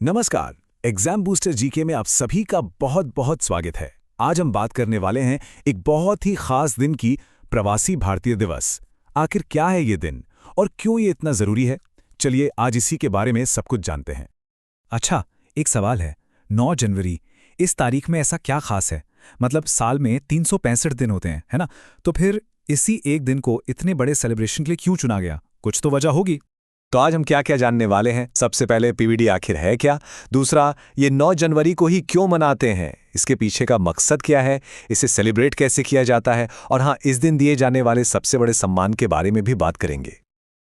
नमस्कार। Exam booster GK में आप सभी का बहुत बहुत स्वागत है। आज हम बात करने वाले हैं एक बहुत ही खास दिन की, प्रवासी भारतीय दिवस। आखिर क्या है ये दिन और क्यों ये इतना जरूरी है? चलिए आज इसी के बारे में सब कुछ जानते हैं। अच्छा, एक सवाल है। 9 जनवरी, इस तारीख में ऐसा क्या खास है? मतलब साल में 365 दिन होते हैं, है ना? तो फिर इसी एक दिन को इतने बड़े सेलिब्रेशन के लिए क्यों चुना गया? कुछ तो वजह होगी। तो आज हम क्या क्या जानने वाले हैं। सबसे पहले पीवीडी आखिर है क्या, दूसरा ये 9 जनवरी को ही क्यों मनाते हैं, इसके पीछे का मकसद क्या है, इसे सेलिब्रेट कैसे किया जाता है, और हाँ, इस दिन दिए जाने वाले सबसे बड़े सम्मान के बारे में भी बात करेंगे।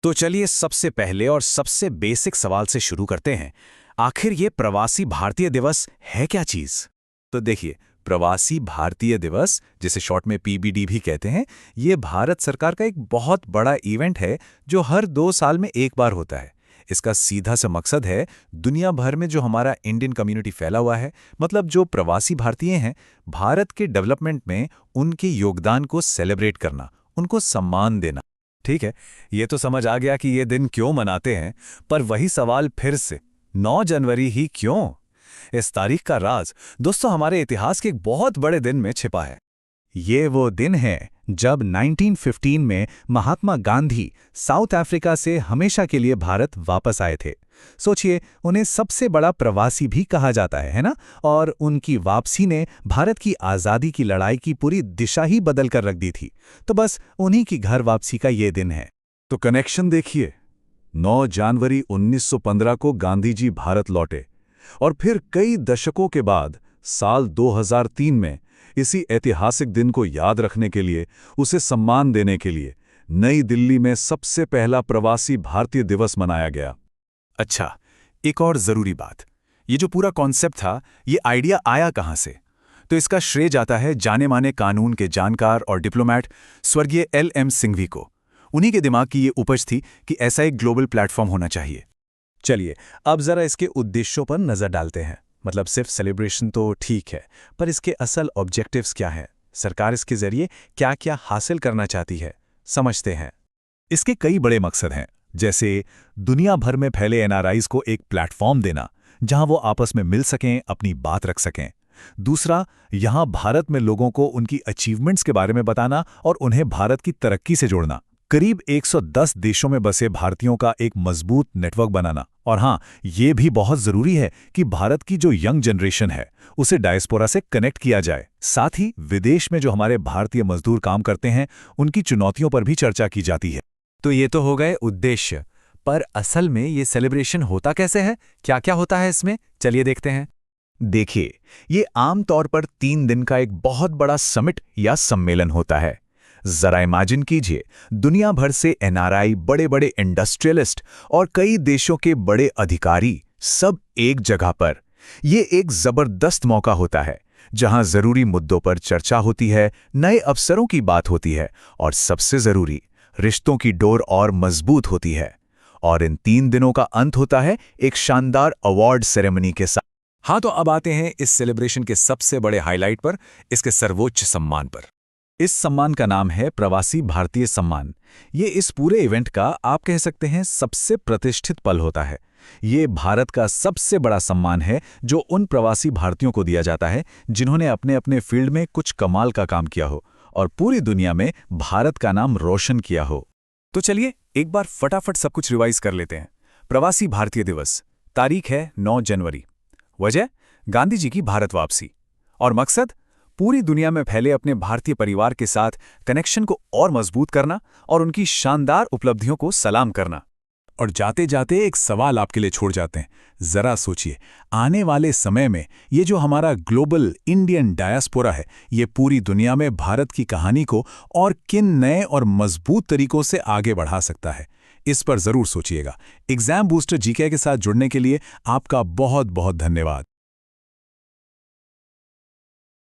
तो चलिए सबसे पहले और सबसे बेसिक सवाल से शुरू करते हैं। आखिर ये प्रवासी भारतीय दिवस है क्या चीज? तो देखिए, प्रवासी भारतीय दिवस, जिसे शॉर्ट में पीबीडी भी कहते हैं, ये भारत सरकार का एक बहुत बड़ा इवेंट है जो हर 2 साल में एक बार होता है। इसका सीधा सा मकसद है दुनिया भर में जो हमारा इंडियन कम्युनिटी फैला हुआ है, मतलब जो प्रवासी भारतीय हैं, भारत के डेवलपमेंट में उनके योगदान को सेलिब्रेट करना, उनको सम्मान देना। ठीक है, ये तो समझ आ गया कि ये दिन क्यों मनाते हैं, पर वही सवाल फिर से, 9 जनवरी ही क्यों? इस तारीख का राज दोस्तों हमारे इतिहास के एक बहुत बड़े दिन में छिपा है। ये वो दिन है जब 1915 में महात्मा गांधी साउथ अफ्रीका से हमेशा के लिए भारत वापस आए थे। सोचिए, उन्हें सबसे बड़ा प्रवासी भी कहा जाता है ना? और उनकी वापसी ने भारत की आज़ादी की लड़ाई की पूरी दिशा ही बदल कर रख दी थी। तो बस उन्हीं की घर वापसी का ये दिन है। तो कनेक्शन देखिए, 9 जनवरी 1915 को गांधी जी भारत लौटे और फिर कई दशकों के बाद साल 2003 में इसी ऐतिहासिक दिन को याद रखने के लिए, उसे सम्मान देने के लिए नई दिल्ली में सबसे पहला प्रवासी भारतीय दिवस मनाया गया। अच्छा, एक और जरूरी बात, ये जो पूरा कॉन्सेप्ट था, ये आइडिया आया कहां से? तो इसका श्रेय जाता है जाने माने कानून के जानकार और डिप्लोमैट स्वर्गीय LM सिंघवी को। उन्हीं के दिमाग की ये उपज थी कि ऐसा एक ग्लोबल प्लेटफॉर्म होना चाहिए। चलिए अब जरा इसके उद्देश्यों पर नजर डालते हैं। मतलब सिर्फ सेलिब्रेशन तो ठीक है, पर इसके असल ऑब्जेक्टिव्स क्या हैं? सरकार इसके जरिए क्या क्या हासिल करना चाहती है, समझते हैं। इसके कई बड़े मकसद हैं, जैसे दुनिया भर में फैले NRIs को एक प्लेटफॉर्म देना जहां वो आपस में मिल सकें, अपनी बात रख सकें। दूसरा, यहां भारत में लोगों को उनकी अचीवमेंट्स के बारे में बताना और उन्हें भारत की तरक्की से जोड़ना। करीब 110 देशों में बसे भारतीयों का एक मजबूत नेटवर्क बनाना। और हाँ, ये भी बहुत जरूरी है कि भारत की जो यंग जनरेशन है, उसे डायस्पोरा से कनेक्ट किया जाए। साथ ही विदेश में जो हमारे भारतीय मजदूर काम करते हैं, उनकी चुनौतियों पर भी चर्चा की जाती है। तो ये तो हो गए उद्देश्य, पर असल में ये सेलिब्रेशन होता कैसे है? क्या क्या होता है इसमें? चलिए देखते हैं। देखिए, ये आमतौर पर 3 दिन का एक बहुत बड़ा समिट या सम्मेलन होता है। जरा इमेजिन कीजिए, दुनिया भर से NRI, बड़े बड़े इंडस्ट्रियलिस्ट और कई देशों के बड़े अधिकारी सब एक जगह पर। ये एक जबरदस्त मौका होता है जहां जरूरी मुद्दों पर चर्चा होती है, नए अवसरों की बात होती है और सबसे जरूरी, रिश्तों की डोर और मजबूत होती है। और इन 3 दिनों का अंत होता है एक शानदार अवार्ड सेरेमनी के साथ। हाँ, तो अब आते हैं इस सेलिब्रेशन के सबसे बड़े हाईलाइट पर, इसके सर्वोच्च सम्मान पर। इस सम्मान का नाम है प्रवासी भारतीय सम्मान। ये इस पूरे इवेंट का, आप कह सकते हैं, सबसे प्रतिष्ठित पल होता है। ये भारत का सबसे बड़ा सम्मान है जो उन प्रवासी भारतीयों को दिया जाता है जिन्होंने अपने अपने फील्ड में कुछ कमाल का काम किया हो और पूरी दुनिया में भारत का नाम रोशन किया हो। तो चलिए एक बार फटाफट सब कुछ रिवाइज कर लेते हैं। प्रवासी भारतीय दिवस, तारीख है 9 जनवरी। वजह, गांधी जी की भारत वापसी। और मकसद, पूरी दुनिया में फैले अपने भारतीय परिवार के साथ कनेक्शन को और मजबूत करना और उनकी शानदार उपलब्धियों को सलाम करना। और जाते जाते एक सवाल आपके लिए छोड़ जाते हैं। जरा सोचिए, आने वाले समय में ये जो हमारा ग्लोबल इंडियन डायस्पोरा है, ये पूरी दुनिया में भारत की कहानी को और किन नए और मजबूत तरीकों से आगे बढ़ा सकता है, इस पर जरूर सोचिएगा। एग्जाम बूस्टर जीके के साथ जुड़ने के लिए आपका बहुत बहुत धन्यवाद।